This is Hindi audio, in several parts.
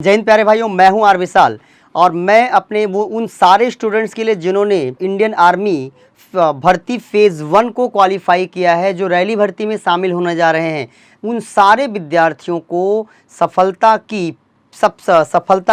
जय हिंद प्यारे भाइयों, मैं हूं आर विशाल और मैं अपने वो उन सारे स्टूडेंट्स के लिए जिन्होंने इंडियन आर्मी भर्ती फेज़ 1 को क्वालिफाई किया है, जो रैली भर्ती में शामिल होने जा रहे हैं, उन सारे विद्यार्थियों को सफलता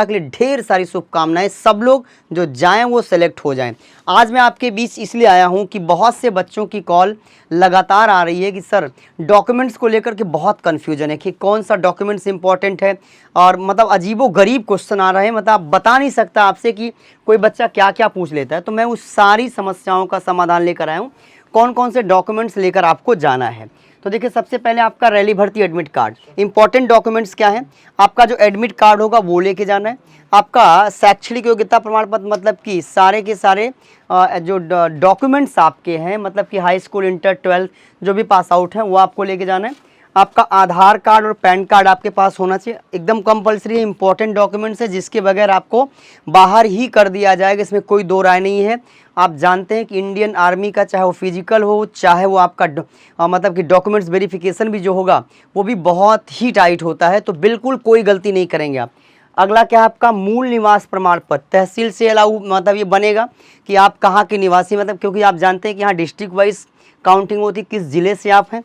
के लिए ढेर सारी शुभकामनाएं। सब लोग जो जाएं वो सेलेक्ट हो जाएं। आज मैं आपके बीच इसलिए आया हूं कि बहुत से बच्चों की कॉल लगातार आ रही है कि सर डॉक्यूमेंट्स को लेकर के बहुत कन्फ्यूजन है कि कौन सा डॉक्यूमेंट्स इंपॉर्टेंट है, और मतलब अजीबो गरीब क्वेश्चन आ रहे हैं, मतलब आप बता नहीं सकता आपसे कि कोई बच्चा क्या क्या पूछ लेता है। तो मैं उस सारी समस्याओं का समाधान लेकर आया हूँ। कौन कौन से डॉक्यूमेंट्स लेकर आपको जाना है। तो देखिए, सबसे पहले आपका रैली भर्ती एडमिट कार्ड। इंपॉर्टेंट डॉक्यूमेंट्स क्या हैं? आपका जो एडमिट कार्ड होगा वो लेके जाना है। आपका शैक्षणिक योग्यता प्रमाण पत्र, मतलब कि सारे के सारे जो डॉक्यूमेंट्स आपके हैं, मतलब कि हाई स्कूल, इंटर, 12th जो भी पास आउट हैं वो आपको लेके जाना है। आपका आधार कार्ड और पैन कार्ड आपके पास होना चाहिए, एकदम कंपलसरी इंपॉर्टेंट डॉक्यूमेंट्स है, जिसके बगैर आपको बाहर ही कर दिया जाएगा, इसमें कोई दो राय नहीं है। आप जानते हैं कि इंडियन आर्मी का चाहे वो फिजिकल हो, चाहे वो आपका मतलब कि डॉक्यूमेंट्स वेरिफिकेशन भी जो होगा वो भी बहुत ही टाइट होता है, तो बिल्कुल कोई गलती नहीं करेंगे आप। अगला क्या है? आपका मूल निवास प्रमाण पत्र। तहसील से अलाउ मतलब ये बनेगा कि आप कहाँ के निवासी, मतलब क्योंकि आप जानते हैं कि यहाँ डिस्ट्रिक्ट वाइज काउंटिंग होती है, किस ज़िले से आप हैं।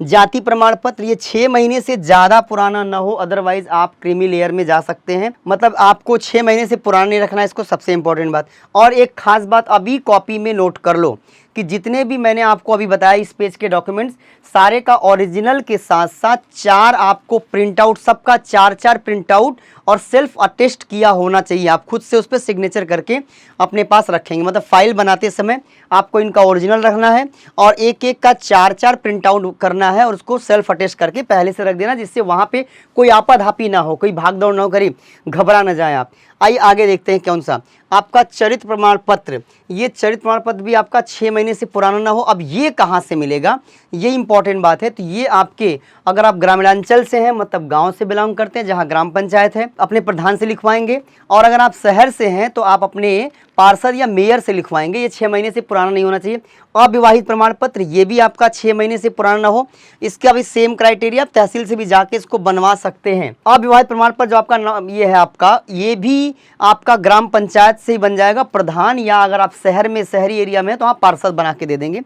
जाति प्रमाण पत्र, ये 6 महीने से ज़्यादा पुराना ना हो, अदरवाइज आप क्रीमी लेयर में जा सकते हैं। मतलब आपको 6 महीने से पुराना नहीं रखना है, इसको सबसे इंपॉर्टेंट बात। और एक खास बात अभी कॉपी में नोट कर लो कि जितने भी मैंने आपको अभी बताया इस पेज के डॉक्यूमेंट्स, सारे का ओरिजिनल के साथ साथ 4 आपको प्रिंट आउट, सबका 4 प्रिंट आउट और सेल्फ अटेस्ट किया होना चाहिए। आप खुद से उस पर सिग्नेचर करके अपने पास रखेंगे, मतलब फाइल बनाते समय आपको इनका ओरिजिनल रखना है और एक एक का 4 प्रिंट आउट करना है और उसको सेल्फ अटेस्ट करके पहले से रख देना, जिससे वहाँ पे कोई आपाधापी ना हो, कोई भाग दौड़ ना हो, करीब घबरा ना जाए आप। आइए आगे देखते हैं कौन सा। आपका चरित्र प्रमाण पत्र, ये चरित्र प्रमाण पत्र भी आपका 6 महीने से पुराना ना हो। अब ये कहाँ से मिलेगा, ये इंपॉर्टेंट बात है। तो ये आपके, अगर आप ग्रामीणांचल से हैं, मतलब गांव से बिलोंग करते हैं जहां ग्राम पंचायत है, अपने प्रधान से लिखवाएंगे। और अगर आप शहर से हैं तो आप अपने पार्षद या मेयर से लिखवाएंगे। ये 6 महीने से पुराना नहीं होना चाहिए। अविवाहित प्रमाण पत्र, ये भी आपका 6 महीने से पुराना ना हो। इसका भी सेम क्राइटेरिया, आप तहसील से भी जाके इसको बनवा सकते हैं। अविवाहित प्रमाण पत्र जो आपका ये है आपका, ये भी आपका ग्राम पंचायत से ही बन जाएगा, प्रधान, या अगर आप शहर में, शहरी एरिया में तो आप पार्षद बना के दे देंगे।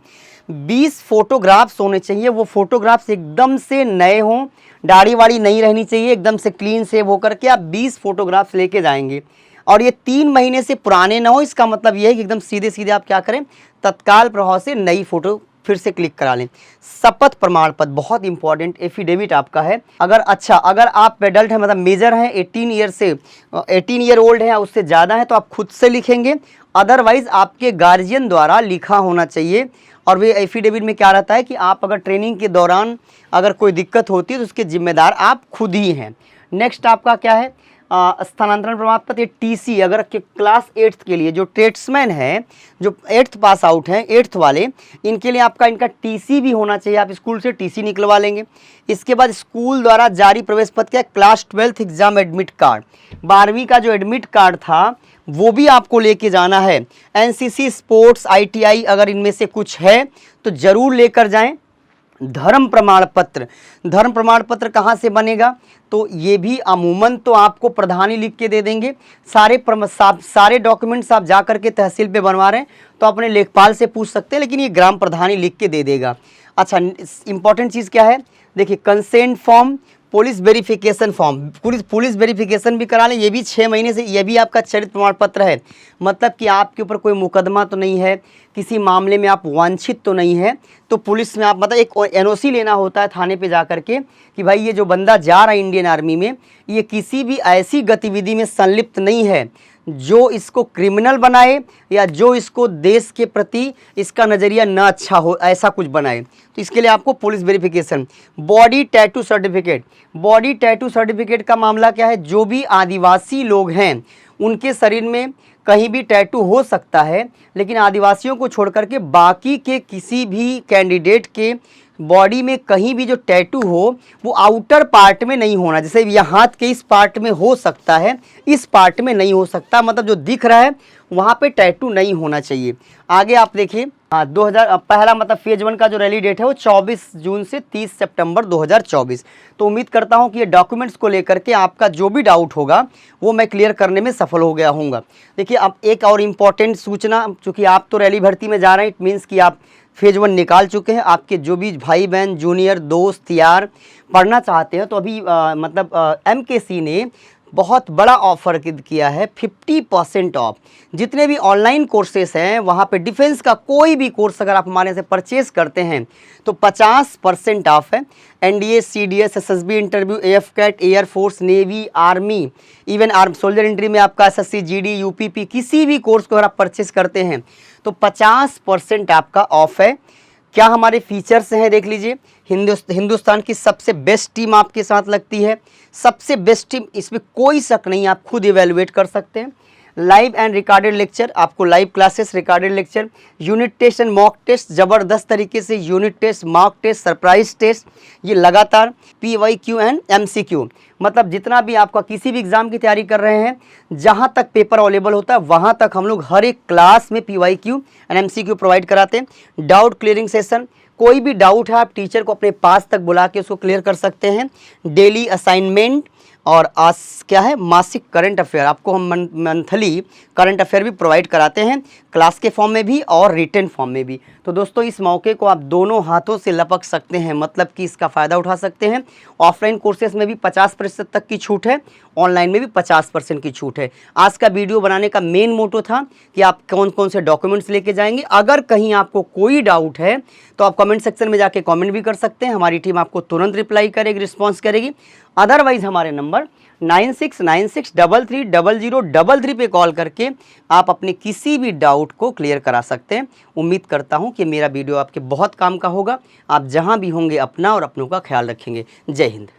20 फोटोग्राफ्स होने चाहिए। वो फोटोग्राफ्स एकदम से नए हों, दाढ़ी वाड़ी नहीं रहनी चाहिए, एकदम से क्लीन सेव होकर के आप 20 फोटोग्राफ्स लेके जाएंगे। और ये 3 महीने से पुराने ना हो। इसका मतलब ये है कि एकदम सीधे सीधे आप क्या करें, तत्काल प्रभाव से नई फोटो फिर से क्लिक करा लें। शपथ प्रमाण पत्र बहुत इंपॉर्टेंट, एफिडेविट आपका है। अगर आप एडल्ट हैं, मतलब मेजर हैं, 18 ईयर ओल्ड है या उससे ज़्यादा है, तो आप खुद से लिखेंगे, अदरवाइज आपके गार्जियन द्वारा लिखा होना चाहिए। और वे एफिडेविट में क्या रहता है कि आप अगर ट्रेनिंग के दौरान अगर कोई दिक्कत होती है तो उसके जिम्मेदार आप खुद ही हैं। नेक्स्ट आपका क्या है? स्थानांतरण प्रमाण पत्र, टीसी, अगर क्लास 8th के लिए जो ट्रेड्समैन है, जो 8th पास आउट हैं, 8th वाले, इनके लिए आपका इनका टीसी भी होना चाहिए। आप स्कूल से टीसी निकलवा लेंगे। इसके बाद स्कूल द्वारा जारी प्रवेश पत्र क्या है? Class 12th exam admit card, 12वीं का जो एडमिट कार्ड था वो भी आपको लेके जाना है। एनसीसी, स्पोर्ट्स, आईटीआई अगर इनमें से कुछ है तो जरूर लेकर जाएं। धर्म प्रमाण पत्र, धर्म प्रमाण पत्र कहाँ से बनेगा? तो ये भी अमूमन तो आपको प्रधान ही लिख के दे देंगे। सारे डॉक्यूमेंट्स आप जा करके तहसील पे बनवा रहे हैं तो अपने लेखपाल से पूछ सकते हैं, लेकिन ये ग्राम प्रधान ही लिख के दे देगा। अच्छा, इंपॉर्टेंट चीज़ क्या है? देखिए, consent form, police verification form, police verification भी करा लें। ये भी 6 महीने से, ये भी आपका चरित्र प्रमाण पत्र है। मतलब कि आपके ऊपर कोई मुकदमा तो नहीं है, किसी मामले में आप वांछित तो नहीं है, तो पुलिस में आप मतलब एक एनओसी लेना होता है थाने पे जा करके कि भाई ये जो बंदा जा रहा है इंडियन आर्मी में, ये किसी भी ऐसी गतिविधि में संलिप्त नहीं है जो इसको क्रिमिनल बनाए या जो इसको देश के प्रति इसका नज़रिया न अच्छा हो, ऐसा कुछ बनाए। तो इसके लिए आपको police verification. Body tattoo certificate, body tattoo certificate का मामला क्या है? जो भी आदिवासी लोग हैं उनके शरीर में कहीं भी टैटू हो सकता है, लेकिन आदिवासियों को छोड़ करके बाकी के किसी भी कैंडिडेट के बॉडी में कहीं भी जो टैटू हो वो आउटर पार्ट में नहीं होना। जैसे यहाँ हाथ के इस पार्ट में हो सकता है, इस पार्ट में नहीं हो सकता, मतलब जो दिख रहा है वहाँ पे टैटू नहीं होना चाहिए। आगे आप देखिए 2000 पहला मतलब फेज 1 का जो रैली डेट है वो 24 जून से 30 सितंबर 2024। तो उम्मीद करता हूँ कि ये डॉक्यूमेंट्स को लेकर के आपका जो भी डाउट होगा वो मैं क्लियर करने में सफल हो गया हूँगा। देखिए अब एक और इम्पॉर्टेंट सूचना, चूँकि आप तो रैली भर्ती में जा रहे हैं, इट मीन्स कि आप फेज 1 निकाल चुके हैं। आपके जो भी भाई बहन जूनियर दोस्त यार पढ़ना चाहते हैं तो अभी MKC ने बहुत बड़ा ऑफर किया है, 50% ऑफ। जितने भी ऑनलाइन कोर्सेस हैं वहाँ पे डिफेंस का कोई भी कोर्स अगर आप हमारे से परचेज करते हैं तो 50% ऑफ है। NDA, CDS, SSB interview, AF CAT, air force, navy, army, even arm soldier entry में आपका SSC, GD, UPP किसी भी कोर्स को अगर आप परचेज करते हैं तो 50% आपका ऑफ है। क्या हमारे फीचर्स हैं देख लीजिए। हिंदुस्तान की सबसे बेस्ट टीम आपके साथ लगती है, सबसे बेस्ट टीम, इसमें कोई शक नहीं, आप खुद इवेलुएट कर सकते हैं। लाइव एंड रिकॉर्डेड लेक्चर, आपको live classes, recorded lecture, unit test and mock test, ज़बरदस्त तरीके से unit test, mock test, surprise test, ये लगातार PYQ एंड MCQ, मतलब जितना भी आपका किसी भी एग्ज़ाम की तैयारी कर रहे हैं, जहाँ तक पेपर अवेलेबल होता है वहाँ तक हम लोग हर एक क्लास में PYQ एंड MCQ प्रोवाइड कराते हैं। डाउट क्लियरिंग सेशन, कोई भी डाउट है आप टीचर को अपने पास तक बुला के उसको क्लियर कर सकते हैं। डेली असाइनमेंट और क्या है मासिक करंट अफेयर, आपको हम मंथली करंट अफेयर भी प्रोवाइड कराते हैं, क्लास के फॉर्म में भी और रिटन फॉर्म में भी। तो दोस्तों इस मौके को आप दोनों हाथों से लपक सकते हैं, मतलब कि इसका फ़ायदा उठा सकते हैं। ऑफलाइन कोर्सेज में भी 50% तक की छूट है, ऑनलाइन में भी 50% की छूट है। आज का वीडियो बनाने का मेन मोटो था कि आप कौन कौन से डॉक्यूमेंट्स लेके जाएंगे। अगर कहीं आपको कोई डाउट है तो आप कमेंट सेक्शन में जाके कमेंट भी कर सकते हैं, हमारी टीम आपको तुरंत रिप्लाई करेगी, रिस्पॉन्स करेगी। अदरवाइज हमारे नंबर 9696330033 पे कॉल करके आप अपने किसी भी डाउट को क्लियर करा सकते हैं। उम्मीद करता हूं कि मेरा वीडियो आपके बहुत काम का होगा। आप जहां भी होंगे अपना और अपनों का ख्याल रखेंगे। जय हिंद।